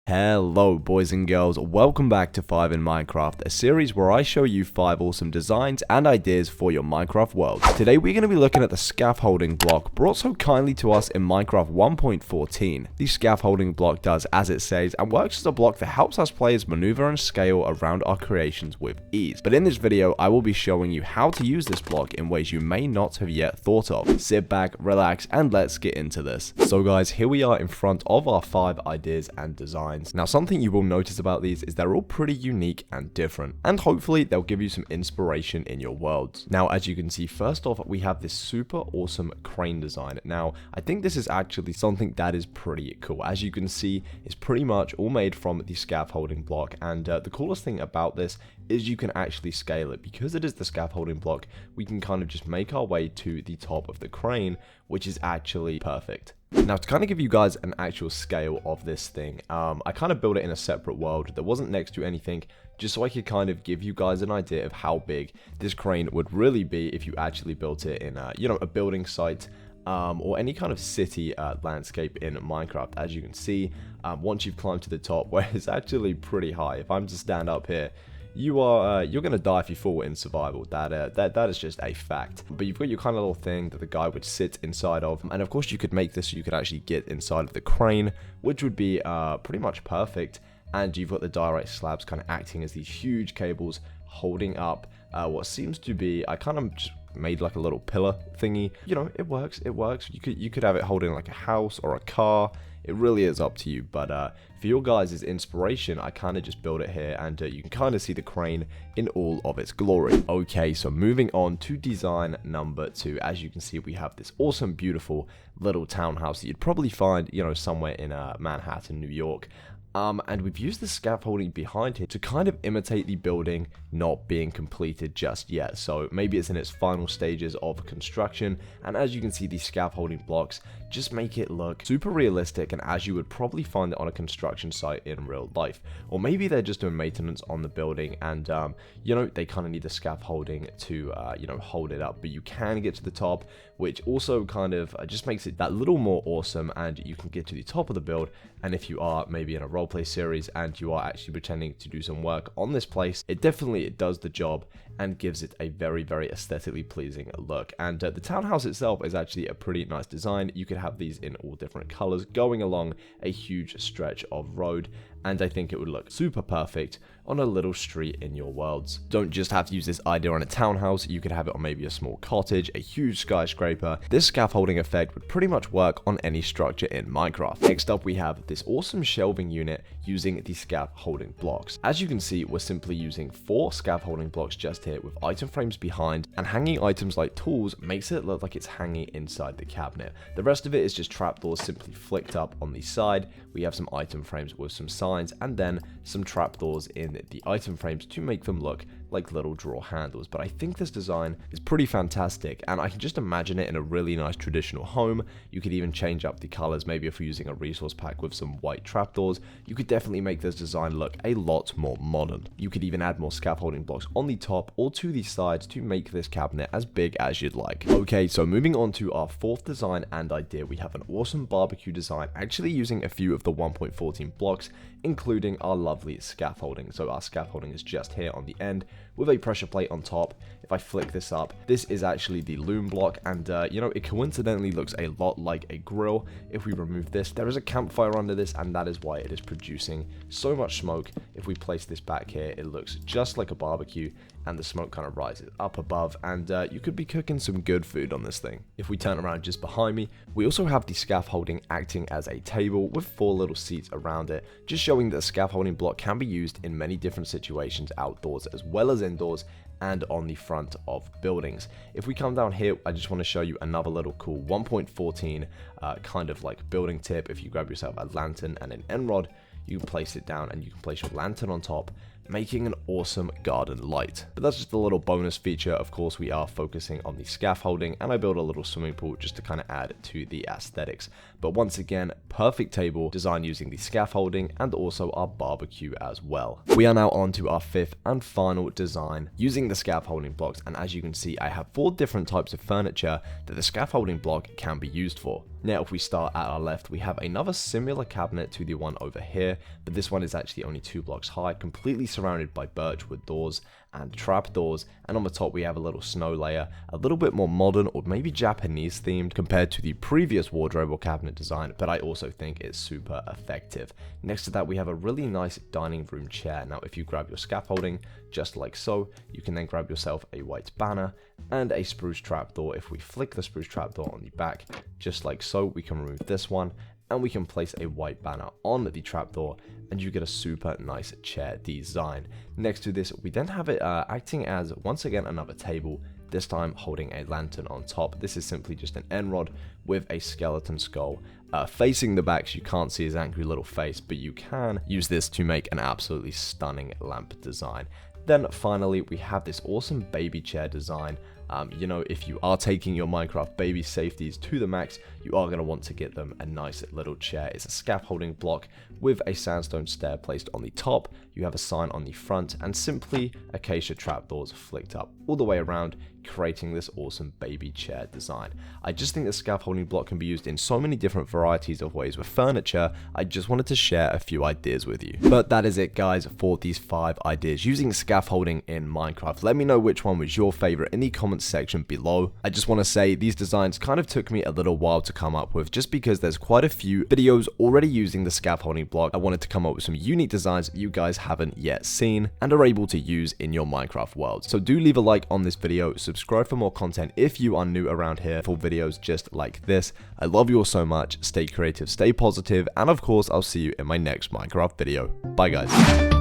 Hello boys and girls, welcome back to 5 in Minecraft, a series where I show you 5 awesome designs and ideas for your Minecraft world. Today we're going to be looking at the scaffolding block brought so kindly to us in Minecraft 1.14. The scaffolding block does as it says and works as a block that helps us players maneuver and scale around our creations with ease. But in this video I will be showing you how to use this block in ways you may not have yet thought of. Sit back, relax, and let's get into this. So guys, here we are in front of our 5 ideas and designs. Now something you will notice about these is they're all pretty unique and different, and hopefully they'll give you some inspiration in your worlds. Now as you can see, first off we have this super awesome crane design. Now I think this is actually something that is pretty cool. As you can see, it's pretty much all made from the scaffolding block, and the coolest thing about this is you can actually scale it. Because it is the scaffolding block, we can kind of just make our way to the top of the crane, which is actually perfect. Now to kind of give you guys an actual scale of this thing, I kind of built it in a separate world that wasn't next to anything, just so I could kind of give you guys an idea of how big this crane would really be if you actually built it in a building site, or any kind of city landscape in Minecraft. As you can see, once you've climbed to the top, where it's actually pretty high, if I'm to stand up here, you're gonna die if you fall in survival. That is just a fact. But you've got your kind of little thing that the guy would sit inside of, and of course you could make this so you could actually get inside of the crane, which would be pretty much perfect. And you've got the direct slabs kind of acting as these huge cables holding up what seems to be, I kind of just made like a little pillar thingy. You know, it works. You could have it holding like a house or a car. It really is up to you, but for your guys' inspiration, I kind of just built it here, and you can kind of see the crane in all of its glory. Okay, so moving on to design number 2. As you can see, we have this awesome, beautiful little townhouse that you'd probably find, somewhere in Manhattan, New York. And we've used the scaffolding behind it to kind of imitate the building not being completed just yet. So maybe it's in its final stages of construction, and as you can see, these scaffolding blocks just make it look super realistic, and as you would probably find it on a construction site in real life. Or maybe they're just doing maintenance on the building, and they kind of need the scaffolding to hold it up, but you can get to the top, which also kind of just makes it that little more awesome. And you can get to the top of the build, and if you are maybe in a roleplay series and you are actually pretending to do some work on this place, it does the job and gives it a very, very aesthetically pleasing look. And the townhouse itself is actually a pretty nice design. You could have these in all different colors going along a huge stretch of road, and I think it would look super perfect on a little street in your worlds. Don't just have to use this idea on a townhouse, you could have it on maybe a small cottage, a huge skyscraper. This scaffolding effect would pretty much work on any structure in Minecraft. Next up we have this awesome shelving unit using the scaffolding blocks. As you can see, we're simply using 4 scaffolding blocks just here with item frames behind, and hanging items like tools makes it look like it's hanging inside the cabinet. The rest of it is just trapdoors simply flicked up on the side. We have some item frames with some signs, and then some trapdoors in the item frames to make them look like little drawer handles. But I think this design is pretty fantastic, and I can just imagine it in a really nice traditional home. You could even change up the colors. Maybe if you're using a resource pack with some white trapdoors, you could definitely make this design look a lot more modern. You could even add more scaffolding blocks on the top or to the sides to make this cabinet as big as you'd like. Okay, so moving on to our 4th design and idea, we have an awesome barbecue design, actually using a few of the 1.14 blocks, including our lovely scaffolding. So our scaffolding is just here on the end with a pressure plate on top. If I flick this up, this is actually the loom block, and it coincidentally looks a lot like a grill. If we remove this, there is a campfire under this, and that is why it is producing so much smoke. If we place this back here, it looks just like a barbecue, and the smoke kind of rises up above, and you could be cooking some good food on this thing. If we turn around just behind me, we also have the scaffolding acting as a table with 4 little seats around it, just showing that the scaffolding block can be used in many different situations outdoors as well as indoors, and on the front of buildings. If we come down here, I just want to show you another little cool 1.14 kind of like building tip. If you grab yourself a lantern and an end rod, you can place it down, and you can place your lantern on top, making an awesome garden light. But that's just a little bonus feature. Of course, we are focusing on the scaffolding, and I built a little swimming pool just to kind of add to the aesthetics. But once again, perfect table designed using the scaffolding and also our barbecue as well. We are now on to our fifth and final design using the scaffolding blocks, and as you can see, I have 4 different types of furniture that the scaffolding block can be used for. Now, if we start at our left, we have another similar cabinet to the one over here, but this one is actually only 2 blocks high, completely surrounded by birchwood doors and trap doors, and on the top we have a little snow layer, a little bit more modern or maybe Japanese themed compared to the previous wardrobe or cabinet design, but I also think it's super effective. Next to that, we have a really nice dining room chair. Now, if you grab your scaffolding just like so, you can then grab yourself a white banner and a spruce trapdoor. If we flick the spruce trapdoor on the back just like so, we can remove this one and we can place a white banner on the trapdoor, and you get a super nice chair design. Next to this, we then have it acting as, once again, another table, this time holding a lantern on top. This is simply just an end rod with a skeleton skull facing the back, so you can't see his angry little face, but you can use this to make an absolutely stunning lamp design. Then finally, we have this awesome baby chair design. You know, if you are taking your Minecraft baby safeties to the max, you are going to want to get them a nice little chair. It's a scaffolding block with a sandstone stair placed on the top. You have a sign on the front and simply acacia trapdoors flicked up all the way around, creating this awesome baby chair design. I just think the scaffolding block can be used in so many different varieties of ways with furniture. I just wanted to share a few ideas with you. But that is it, guys, for these 5 ideas using scaffolding in Minecraft. Let me know which one was your favorite in the comments section below. I just want to say these designs kind of took me a little while to come up with, just because there's quite a few videos already using the scaffolding block. I wanted to come up with some unique designs you guys haven't yet seen and are able to use in your Minecraft world. So do leave a like on this video, subscribe for more content if you are new around here for videos just like this. I love you all so much. Stay creative, stay positive, and of course I'll see you in my next Minecraft video. Bye guys.